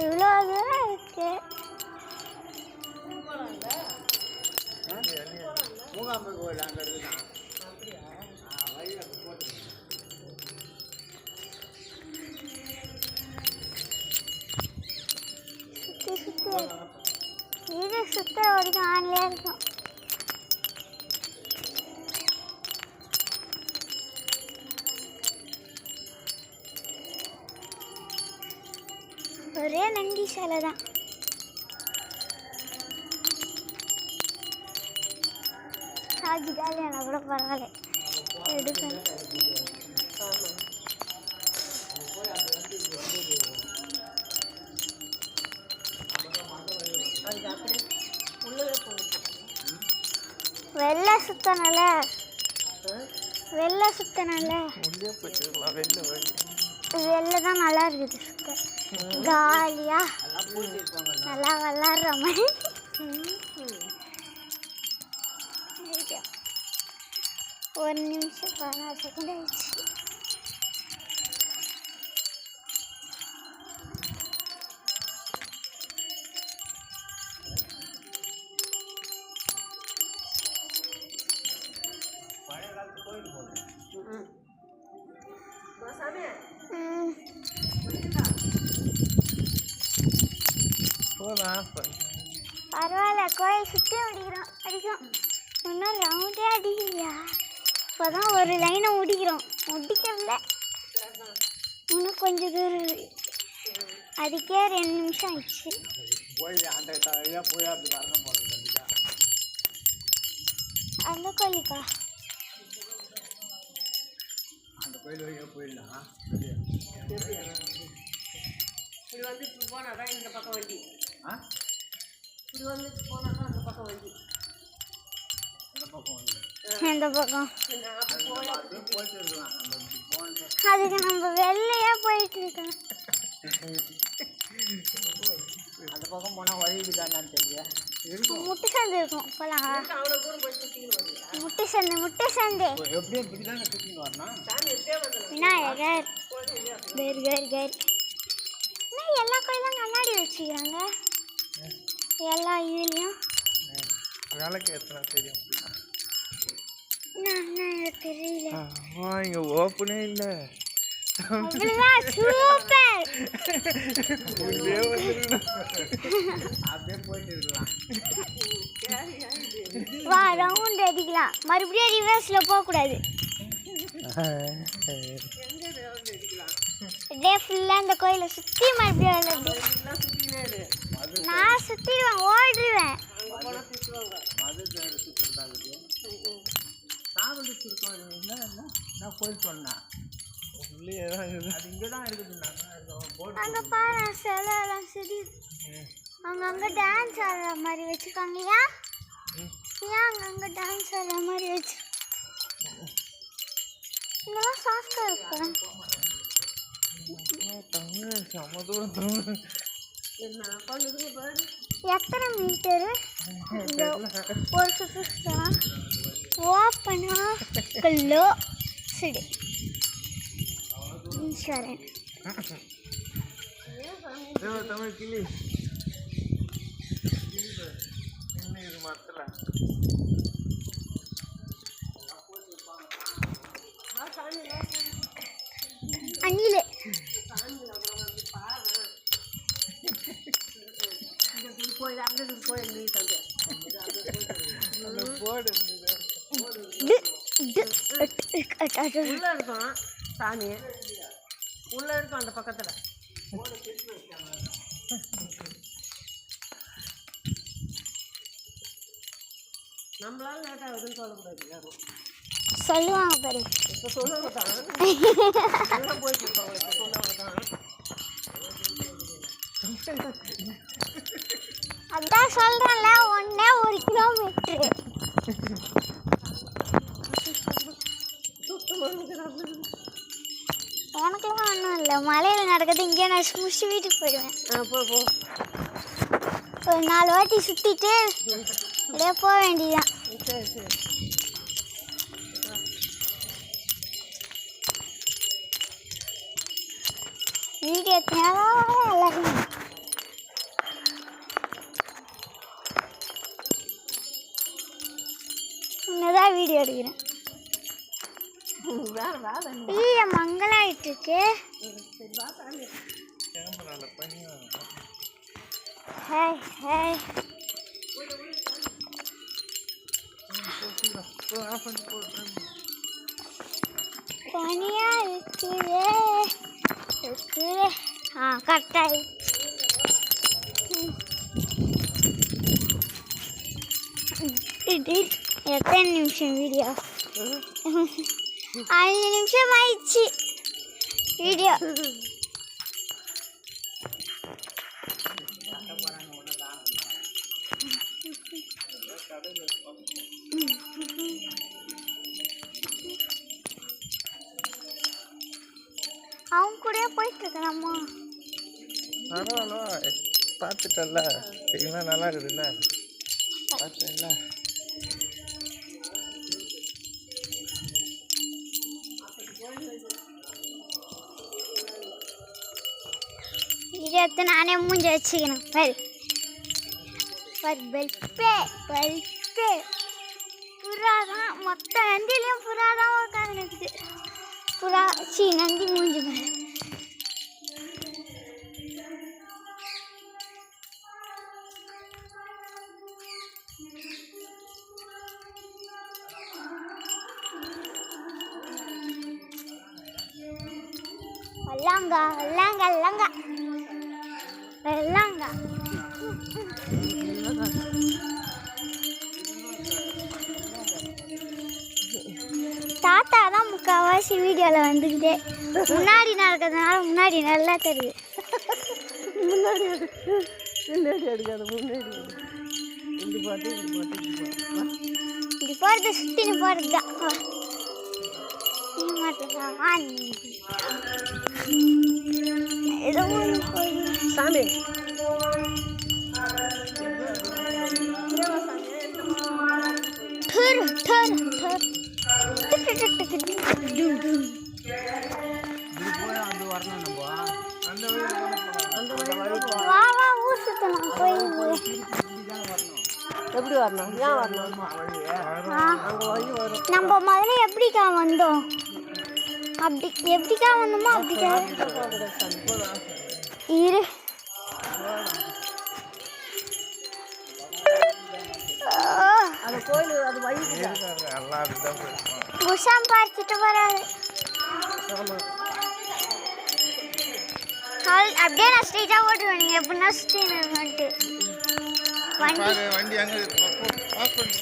இவ்வளோ தூரம் இருக்கு. மூகாம்பு கோயில் அங்கே இருக்குண்ணா. சுற்றி சுற்றி வீடு சுற்றுற வரைக்கும் ஆன்லேயே இருக்கும். ஒரே நந்தி சிலை தான். சாஜி காலியான கூட பரவாயில்ல எடுக்கணும். வெள்ளை சுத்தனால வெளில தான் நல்லா இருக்குது. சுத்த காலியா நல்லா விளாட்ற மாதிரி. ஒரு நிமிஷம் 16 செகண்ட் ஆயிடுச்சு. பரவாயில்ல, கோயில் சுற்றி அடிக்கிறோம். இன்னும் ரவுண்டே அடிக்கலையா? இப்போதான் ஒரு லைனை முடிக்கல. இன்னும் கொஞ்சம் தூரம் இருக்கு. அதுக்கே 2 நிமிஷம் ஆயிடுச்சு. அந்த கோயிலுக்கா? அந்த கோயில் வழியாக போயிடலாம். இப்படி வந்து இப்படி போனால் தான் இந்த பக்கம் வண்டி. இப்படி வந்து போனால் தான் அந்த பக்கம் வண்டி. எந்த பக்கம்? போயிட்டு இருக்கலாம். அதுக்கு நம்ம வெளிலையே போயிட்டு இருக்கோம். அந்த பக்கம் போனால் வழி இருக்கான்னு தெரியல. முட்டு சந்து இருக்கும். போலாம். அவ்வளோ தூரம் போய் சுற்றிக்கணும் வருது. முட்டு சந்து எப்படியும் இப்படி தானே சுற்றின்னு வரணும். சாமி எப்படியே வந்து விநாயகர் கர் இன்னும் எல்லா கோயிலும் கண்ணாடி வச்சுக்கிறாங்க. எல்லா இதுலேயும் வேலைக்கு எத்தனை தெரியும்? என்ன தெரியல. இங்கே ஓப்பனே இல்லை. அவ்வளோதான். சூப்பர். அப்படியே போயிட்டு இருக்கலாம். வா, ரவுண்ட் அடிக்கலாம். மறுபடியும் ரிவர்ஸில் போகக்கூடாது. டே ஃபுல்லாக அந்த கோயிலை சுற்றி மறுபடியும் நான் சுற்றிடுவேன், ஓடிடுவேன். நான் கோயில் சொன்னேன். அது இங்கே தான் இருக்குது. அங்கே பாரு, சிலை எல்லாம் சரி. அங்கங்கே டான்ஸ் ஆடுற மாதிரி வச்சுருக்காங்க. ஏன் அங்கங்கே டான்ஸ் ஆடுற மாதிரி வச்சுருக்காங்க? இங்கெல்லாம் சாஃப்டாக இருக்கும். எத்தனை மீட்டரு? ஒரு சுற்றுலாம் ஓப்பனா கல்லோ சரி ஈஸ்வரன். தமிழ் கிளி மரத்தில் அணில் கோயில் அங்கே கோயில் நீ தந்து போர்டு உள்ளே இருக்கும் சாமி. உள்ளே இருக்கும் அந்த பக்கத்தில். நம்மளால லேட் ஆகுதுன்னு சொல்லக்கூடாது. யாரும் சொல்லுவாங்க பாரு. இப்போ சொல்லுவாங்க தான். எல்லாம் போயிட்டு இருப்பாங்க. இப்போ சொல்லுவாங்க தான். அதான் சொல்கிறேன்ல, 1 கிலோமீட்ரு. உனக்குலாம் ஒன்றும் இல்லை. மலையில் நடக்கிறது இங்கே நான் முடிச்சு வீட்டுக்கு போயிடுவேன். போ ஒரு 4 வாட்டி சுற்றிட்டு அப்படியே போக வேண்டியதுதான். சரி சரி. வீடியோ எடுத்தனால எல்லாரும் இன்னதான் வீடியோ எடுக்கிறேன். வேற வேலை ஐயா மங்களாயிட்டு இருக்கு. சரி வா சாமி. கேமரால பண்ணி ஹாய் ஹாய் ஆஃப் பண்ணி போடுறேன். பனியா இருக்குதே இருக்குதே. கரெக்டாக எத்தனை நிமிஷம் வீடியோ? 5 நிமிஷம் ஆயிடுச்சு வீடியோ. அவங்க கூடயே போயிட்டு இருக்கலாமா? பரவாயில்ல, பார்த்துட்டல இதெல்லாம் நல்லா இருக்குதுல்ல, பார்த்தேன்ல. வீடியோ எடுத்து நானே மூஞ்சி வச்சுக்கணும். பல்பே புறா தான், மொத்த நந்திலையும் புறா தான் உட்காந்து இருக்குது. புறா நந்தி மூஞ்சி மேலே. வல்லாங்க வல்லாங்க வல்லாங்க வல்லாங்க. தாத்தா தான் முக்கால்வாசி வீடியோவில் வந்துக்கிட்டே. முன்னாடி நடக்கிறதுனால முன்னாடி நல்லா தெரியுது. முன்னாடி எடுக்காத முன்னாடி இப்படி போட்டு இப்படி போகிறது சுற்றின்னு போகிறது தான். ஏதோ சாமி வா வா ஊர் சுற்றணும் கோயில். எப்படி வரணும்? ஏன் வரணும்? நம்ம முதல்ல எப்படிக்கா வந்தோம்? அப்படி எப்படிக்கா வந்தோமோ அப்படிக்கா இரு. அந்த கோயில் அது வழி எல்லாம் அதுதான் போயிருக்கோம். குஷாம் பார்த்துட்டு வராது. அப்படியே நான் ஸ்ட்ரெயிட்டாக ஓட்டுவேன். நீங்கள் எப்படின்னா சுற்றி வந்துட்டு வண்டி அங்கே ஆஃப் பண்ணி